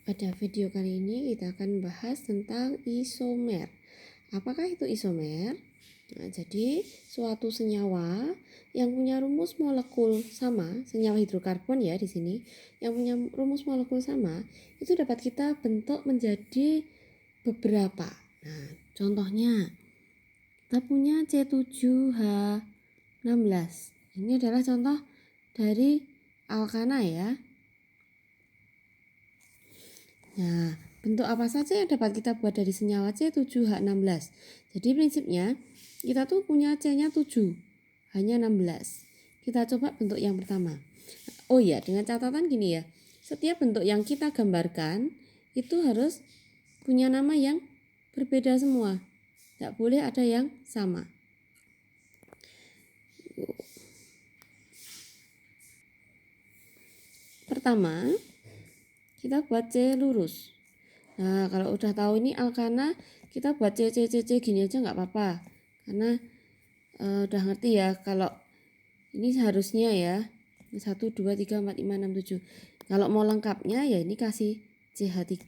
Pada video kali ini kita akan bahas tentang isomer. Apakah itu isomer? Nah, jadi suatu senyawa yang punya rumus molekul sama, senyawa hidrokarbon ya di sini, yang punya rumus molekul sama, itu dapat kita bentuk menjadi beberapa. Nah, contohnya kita punya C7H16. Ini adalah contoh dari alkana ya. Nah, bentuk apa saja yang dapat kita buat dari senyawa C7H16? Jadi prinsipnya kita tuh punya C-nya 7, hanya 16. Kita coba bentuk yang pertama. Oh iya, dengan catatan gini ya. Setiap bentuk yang kita gambarkan itu harus punya nama yang berbeda semua. Tidak boleh ada yang sama. Pertama, kita buat C lurus. Nah, kalau udah tahu ini alkana, kita buat C gini aja nggak apa-apa. Karena udah ngerti ya, kalau ini seharusnya ya 1, 2, 3, 4, 5, 6, 7. Kalau mau lengkapnya ya ini kasih CH3,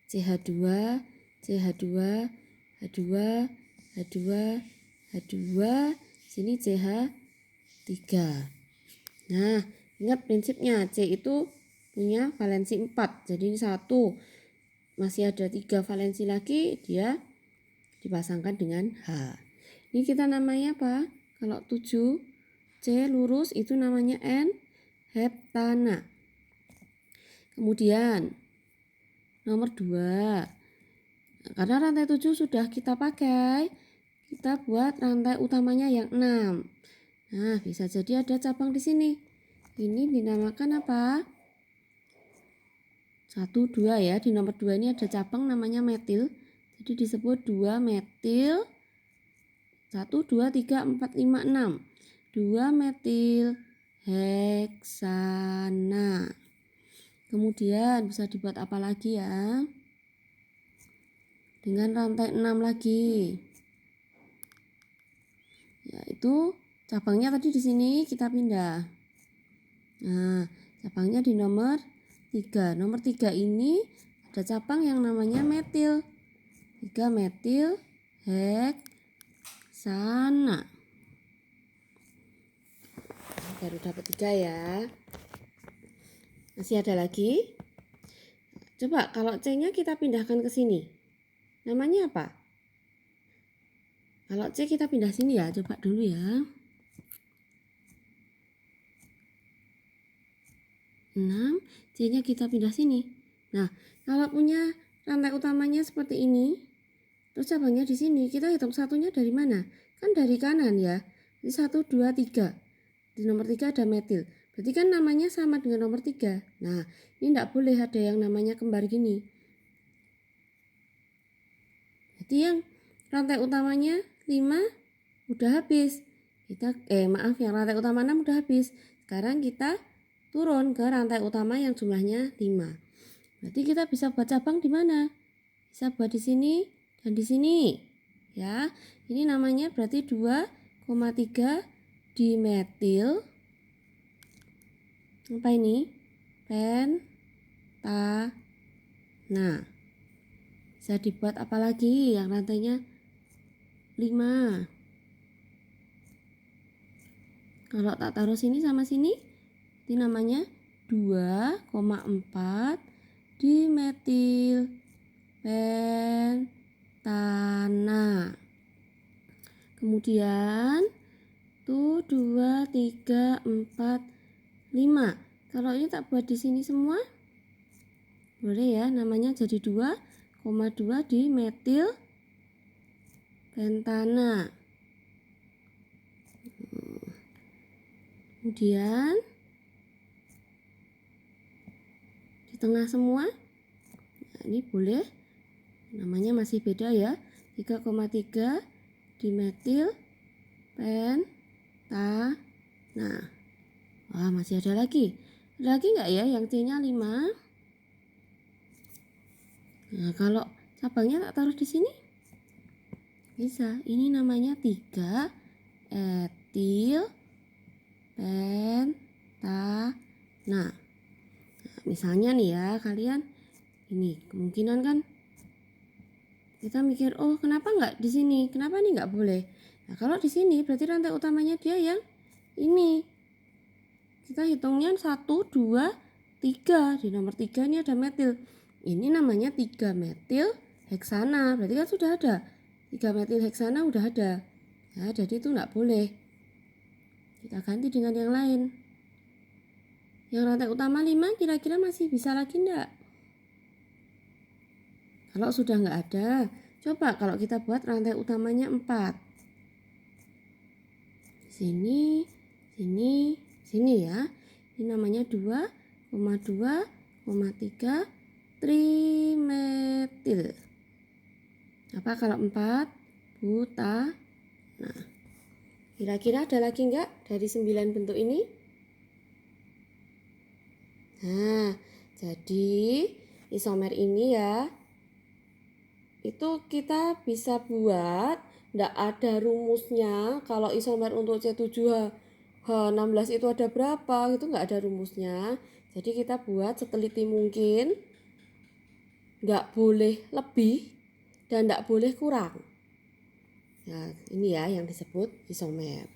CH2, CH2, H2, H2, H2, sini CH3. Nah, ingat prinsipnya, C itu punya valensi 4, jadi ini 1. Masih ada 3 valensi lagi, dia dipasangkan dengan H. Ini kita namanya apa? Kalau 7 C lurus itu namanya N-heptana. Kemudian nomor 2. Karena rantai 7 sudah kita pakai, kita buat rantai utamanya yang 6. Nah, bisa jadi ada cabang di sini. Ini dinamakan apa? 1, 2 ya. Di nomor 2 ini ada cabang namanya metil. Jadi disebut 2 metil. 1, 2, 3, 4, 5, 6. 2 metil heksana. Kemudian bisa dibuat apa lagi ya? Dengan rantai 6 lagi. Yaitu cabangnya tadi di sini kita pindah. Nah, cabangnya di nomor 3. Nomor 3 ini ada cabang yang namanya metil. 3 metil heksana. Baru dapat 3 ya. Masih ada lagi. Coba kalau C-nya kita pindahkan ke sini. Namanya apa? Kalau C kita pindah sini ya. Coba dulu ya. 6, C-nya kita pindah sini. Nah, kalau punya rantai utamanya seperti ini, terus cabangnya di sini, kita hitung satunya dari mana? Kan dari kanan ya. Jadi 1, 2, 3. Di nomor 3 ada metil. Berarti kan namanya sama dengan nomor 3. Nah, ini tidak boleh ada yang namanya kembar gini. Jadi yang rantai utamanya 5 udah habis. Yang rantai utama 6 udah habis. Sekarang kita turun ke rantai utama yang jumlahnya 5. Berarti kita bisa buat cabang di mana? Bisa buat di sini dan di sini. Ya, ini namanya berarti 2,3 dimetil. Apa ini? Pentana. Bisa dibuat apa lagi yang rantainya 5? Kalau tak taruh sini sama sini, ini namanya 2,4 dimetil pentana. Kemudian tuh 2, 3, 4, 5. Kalau ini tak buat di sini semua, boleh ya, namanya jadi 2,2 dimetil pentana. Kemudian di tengah semua, nah ini boleh, namanya masih beda ya, 3,3 dimetil pentana. Wah, masih ada lagi. Ada lagi nggak ya yang C-nya 5? Nah, kalau cabangnya tak taruh di sini, bisa. Ini namanya 3 etil pentana. Nah, misalnya nih ya, kalian Ini kemungkinan kan kita mikir, oh kenapa nggak di sini? Kenapa ini nggak boleh? Nah kalau di sini berarti rantai utamanya dia yang ini. Kita hitungnya 1, 2, 3. Di nomor 3 ini ada metil. Ini namanya 3 metil heksana. Berarti kan sudah ada. 3 metil heksana udah ada. Nah, jadi itu nggak boleh. Kita ganti dengan yang lain. Yang rantai utama 5 kira-kira masih bisa lagi enggak? Kalau sudah nggak ada, coba kalau kita buat rantai utamanya 4. Sini, sini, sini ya. Ini namanya 2,2,3 trimetil. Apa kalau 4? Buta. Nah, kira-kira ada lagi enggak dari 9 bentuk ini? Nah, jadi isomer ini ya, itu kita bisa buat, enggak ada rumusnya. Kalau isomer untuk C7H16 itu ada berapa, itu enggak ada rumusnya. Jadi kita buat seteliti mungkin, enggak boleh lebih dan enggak boleh kurang. Nah, ini ya yang disebut isomer.